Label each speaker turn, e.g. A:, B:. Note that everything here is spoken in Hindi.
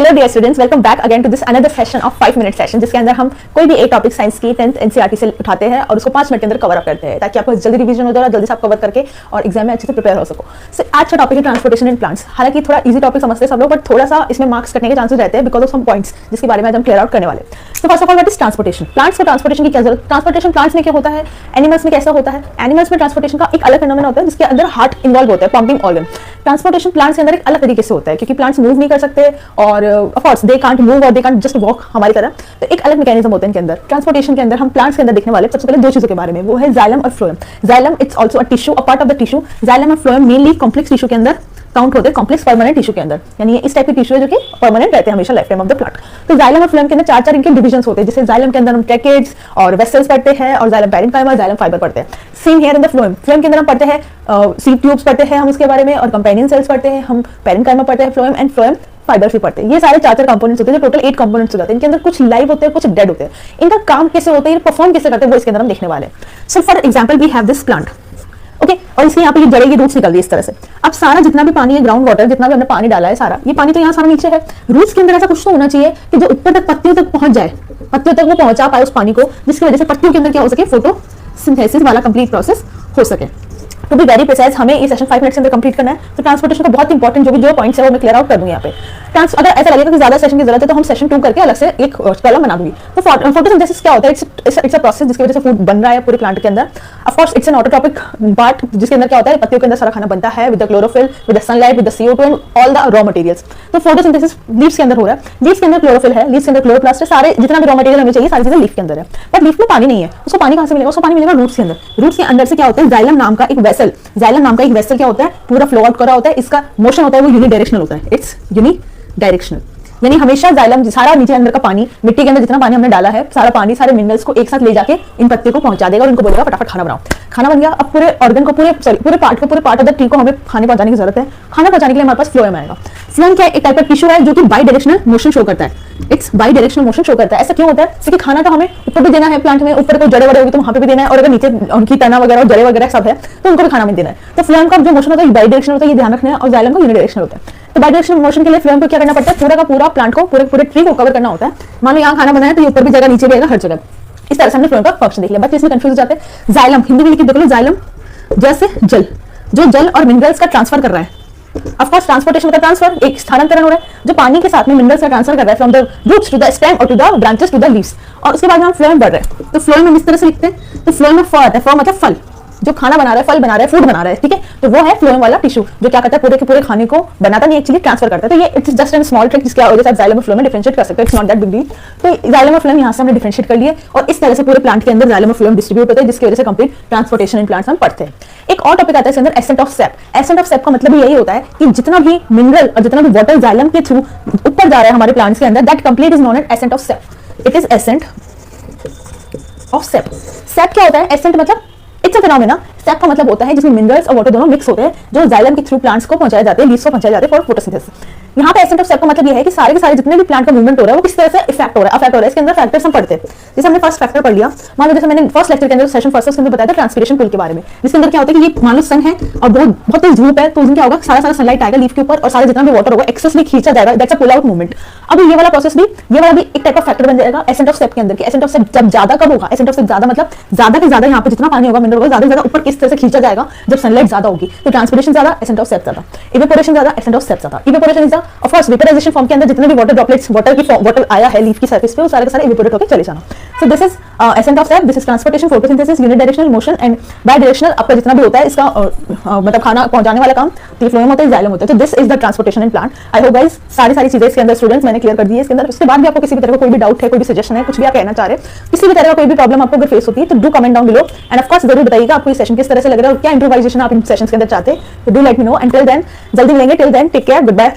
A: Hello dear students, welcome back again to this another session of 5 minute session, जिसके अंदर हम कोई भी एक टॉपिक साइंस की 10th एनसीईआरटी से उठाते हैं और उसको 5 मिनट के अंदर कवर अप करते हैं, ताकि आपको जल्दी रिवीजन हो जाए और जल्दी से आप कवर करके और एग्जाम में अच्छे से प्रिपेयर हो सको। सो आज का टॉपिक है ट्रांसपोर्टेशन इन प्लांट्स। हालांकि थोड़ा इजी टॉपिक समझते हैं सब लोग, बट थोड़ा सा इसमें मार्क्स कटने के चांसेस रहते हैं बिकॉज ऑफ सम पॉइंट्स जिसके बारे में आज हम क्लियर आउट करने वाले। तो first of all what is transportation? Plants को ट्रांसपोर्टेशन की क्या जरूरत? ट्रांसपोर्टेशन प्लांट्स में क्या होता है, एनिमल्स में कैसा होता है? एनिमल्स में ट्रांसपोर्टेशन का एक अलग फेनोमेना होता है जिसके अंदर हार्ट इन्वॉल्व होता है, पंपिंग ऑर्गन। ट्रांसपोर्टेशन प्लांट्स के अंदर एक अलग तरीके से होता है क्योंकि प्लांट्स मूव नहीं कर सकते और of course they can't move और दे कांट जस्ट वॉक हमारी तरह, तो एक अलग मैकेनिज्म होता है इनके अंदर। ट्रांसपोर्टेशन के अंदर हम प्लांट्स के अंदर देखने वाले सबसे पहले दो चीजों के बारे में, वो है जाइलम और phloem. Xylem it's also a tissue, a part of the tissue. Xylem और फ्लोएम मेनली कॉम्प्लेक्स टिश्यू के अंदर काउंट होते हैं, कॉम्प्लेक्स परमानेंट टिश्यू के अंदर, यानी इस टाइप के टिश्यू है जो कि परमानेंट रहते हैं हमेशा life time of the plant. तो जाइलम और फ्लोएम के अंदर चार इनके डिविजन्स होते हैं, जैसे जाइलम के अंदर हम ट्रैकेट्स और वेसल्स पढ़ते हैं और जाइलम पैरेन्काइमा, जाइलम फाइबर पढ़ते हैं। Same here in the phloem. Phloem के अंदर हम पढ़ते हैं सीड ट्यूब्स पढ़ते हैं हम उसके बारे में, और कंपेनियन सेल्स पढ़ते हैं हम, पैरेन्काइमा पढ़ते हैं फ्लोएम, एंड फ्लोएम फाइबर्स भी पढ़ते हैं। ये सारे चार कंपोनेंट्स होते हैं, जो टोटल 8 कंपोनेंट्स हो जाते हैं। इनके अंदर कुछ लाइव होते हैं, कुछ डेड होते हैं। इनका काम कैसे होता है, ये परफॉर्म कैसे करते हैं, वो इसके अंदर हम देखने वाले हैं। So for example we have this plant, okay, और इसके यहाँ पे ये जड़ें की रूट्स निकल रही है इस तरह से। अब सारा जितना भी पानी है, ग्राउंड वाटर जितना भी हमने पानी डाला है, सारा ये पानी तो यहाँ सारा नीचे है। रूट्स के अंदर ऐसा कुछ तो होना चाहिए कि जो ऊपर तक पत्तियों तक पहुंच जाए, पत्तियों तक वो पहुंचा पाए उस पानी को, जिसकी वजह से पत्तियों के अंदर क्या हो सके, फोटोसिंथेसिस वाला कंप्लीट प्रोसेस हो सके। तो भी वेरी प्रिसाइज हमें ये सेशन 5 मिनट के अंदर कंप्लीट करना है। तो ट्रांसपोर्टेशन का बहुत इंपॉर्टेंट जो पॉइंट्स है वो मैं क्लियर आउट कर दूंगी यहाँ पे। अगर ऐसा लगेगा कि ज्यादा सेशन की जरूरत है तो हम सेशन 2 करके अलग से एक कॉलम बना दूंगी। तो फोटोसिंथेसिस क्या होता है? इट्स अ प्रोसेस जिसकी वजह से फूड बन रहा है पूरे प्लांट के अंदर। Of course it's an autotrophic part, जिसके अंदर क्या होता है, पत्तियों के अंदर सारा खाना बनता है with the chlorophyll, with the sunlight, with the CO2 and all the raw materials. तो फोटोसिंथेसिस लीव्स के अंदर हो रहा है। लीव्स के अंदर क्लोरोफिल है, लीव्स के अंदर क्लोरोप्लास्ट है, सारे जितना भी रॉ मटेरियल हमें चाहिए सारी चीजें लीफ के अंदर है। बट लीफ में पानी नहीं है, उसको पानी कहां से मिलेगा? उसको पानी मिलेगा रूट्स के अंदर। रूट्स के अंदर से क्या होता है, जाइलम नाम का एक वेसल, जाइलम नाम का एक वेसल क्या होता है, पूरा फ्लो आउट कर रहा होता है। इसका मोशन होता है वो यूनिडायरेक्शनल होता है, इट्स यूनिडायरेक्शनल, यानी हमेशा जाइलम सारा नीचे अंदर का पानी, मिट्टी के अंदर जितना पानी हमने डाला है, सारा पानी सारे मिनरल्स को एक साथ ले जाके इन पत्तियों को पहुंचा देगा और इनको बोलेगा फटाफट खाना बनाओ। खाना बन गया। अब पूरे ऑर्गन को, पूरे पार्ट ऑफ द ट्री को हमें खाने पहुंचाने की जरूरत है। खाना पहुंचाने के लिए हमारे पास फ्लोएम आएगा। फ्लोएम क्या है? एक टाइप का टिश्यू है जो कि बाई डायरेक्शनल मोशन शो करता है। It's by directional motion show करता है। ऐसा क्यों होता है? क्योंकि खाना तो हमें ऊपर भी देना है, प्लांट में ऊपर कोई जड़े वड़े होगी तो वहां पे भी देना है, और अगर नीचे उनकी तना वगैरह और जड़े वगैरह सब है तो उनको भी खाना में देना है। तो फ्लोएम का जो मोशन होता है बाई डायरेक्शनल होता है, ये ध्यान रखना है, और जाइलम का यूनिडायरेक्शनल होता है। तो बाई डायरेक्शनल मोशन के लिए फ्लोएम को क्या करना पड़ता है? पूरा का पूरा प्लांट को, पूरे ट्री को कवर करना होता है। मान लो यहाँ खाना बनाया तो ये ऊपर भी जगह, नीचे भी आएगा, हर जगह। इस तरह से हमने फ्लोएम का फंक्शन देख लिया। बच्चे इसमें कंफ्यूज हो जाते हैं। जाइलम हिंदी में लिख के देख लो, जाइलम जैसे जल, जो जल और मिनरल्स का ट्रांसफर कर रहा है। ऑफ कोर्स ट्रांसपोर्टेशन मतलब ट्रांसफर, एक स्थानांतरण हो रहा है जो पानी के साथ में मिनरल्स का ट्रांसफर कर रहा है from the roots to the stem और to the branches to the leaves. और उसके बाद हम फ्लोएम बढ़ रहे हैं। तो फ्लोएम हम इस तरह से लिखते हैं। तो फ्लोएम में फ आता है, फ मतलब फल, जो खाना बना रहा है, फल बना रहा है, फूड बना रहा है, ठीक है। तो वो है फ्लोएम वाला टिश्यू जो क्या करता है, पूरे के पूरे खाने को बनाता नहीं, एक्चुअली ट्रांसफर करता है। तो ये it's just an small trick जिसके वजह से आप जाइलम और फ्लोएम में डिफरेंशिएट कर सकते हो। It's not that big deal. तो जाइलम और फ्लोएम यहाँ से हमने डिफरेंशिएट कर लिए और इस तरह से पूरे प्लांट के अंदर जाइलम और फ्लोएम डिस्ट्रीब्यूट होते हैं, जिसकी वजह से कंप्लीट ट्रांसपोर्टेशन इन प्लांट्स हम पढ़ते हैं। एक और टॉपिक आता है इसके अंदर, ascent of sap. Ascent of sap का मतलब यही होता है कि जितना भी मिनरल और जितना भी वाटर जाइलम के थ्रू ऊपर जा रहा है हमारे प्लांट्स के अंदर, that complete is known as ascent of sap. It is ascent of sap. Sap क्या होता है? एसेंट मतलब इट्स अ फिनोमेना। सेप का मतलब होता है जिसमें मिनरल्स और वाटर दोनों मिक्स होते हैं, जो जाइलम के थ्रू प्लांट्स को पहुंचाए जाते हैं, लीव्स को पहुंचाए जाते हैं फॉर फोटोसिंथेसिस। यहाँ पे एसेंट ऑफ सेप का मतलब ये है कि सारे के सारे जितने भी प्लांट का मूवमेंट हो रहा है वो किस तरह से इफेक्ट हो रहा है, अफेक्ट हो रहा है। इसके अंदर फैक्टर्स हम पढ़ते हैं। जैसे हमने फर्स्ट फैक्टर पढ़ लिया, मान लो जैसे मैंने फर्स्ट लेक्चर के अंदर सेशन फर्स्ट उसके अंदर बताया था ट्रांसपिरेशन पुल के बारे में, जिसके अंदर क्या होता है कि ये मान लो सन है और बहुत तेज धूप है, तो उसमें क्या होगा, सारा सनलाइट आएगा लीफ के ऊपर और सारे जितना भी वाटर होगा एक्सेसली खींचा जाएगा, that's a pull out movement. अब ये वाला प्रोसेस भी, ये वाला भी एक टाइप का फैक्टर बन जाएगा एसेंट ऑफ सेप के अंदर। एसेंट ऑफ सेप जब ज्यादा कब होगा? एसेंट ऑफ सेप ज्यादा मतलब ज्यादा से ज्यादा यहाँ पे जितना पानी होगा, मिनरल होगा, ज्यादा से ज्यादा ऊपर किस तरह से खींचा जाएगा जब सनलाइट ज्यादा होगी। तो ट्रांसपिरेशन ज्यादा, एसेंट ऑफ सेप ज्यादा, इवेपोरेशन ज्यादा, एसेंट ऑफ सेप ज्यादा। Evaporation is of course vaporisation form के अंदर जितने भी वाटर ड्रॉपलेट्स, वाटर आया है लीफ की सरफेस पे, वो सारे के सारे इवेपोरेट होकर चले जाना। So this is ascent of sap, this is transportation, photosynthesis, unidirectional motion and bidirectional. आपका जितना भी होता है इसका मतलब खाना पहुंचाने वाला काम, तो फ्लोएम होता है, जाइलम होता है। तो this is the transportation in plant. I hope guys सारी चीजें इसके अंदर स्टूडेंट्स मैंने क्लियर कर दी है इसके अंदर। उसके बाद भी आपको किसी भी तरह का कोई भी डाउट है, कोई भी सजेशन है, कुछ भी आप कहना चाह रहे हैं, किसी भी तरह का कोई भी प्रॉब्लम आपको अगर फेस होती है तो do comment down below end of course जरूर बताइएगा आपको ये सेशन किस तरह से लग रहा है और क्या इंप्रूवाइजेशन आप इन सेशंस के अंदर चाहते हैं। तो do let me know and till then जल्दी मिलेंगे। Till then take care, good bye.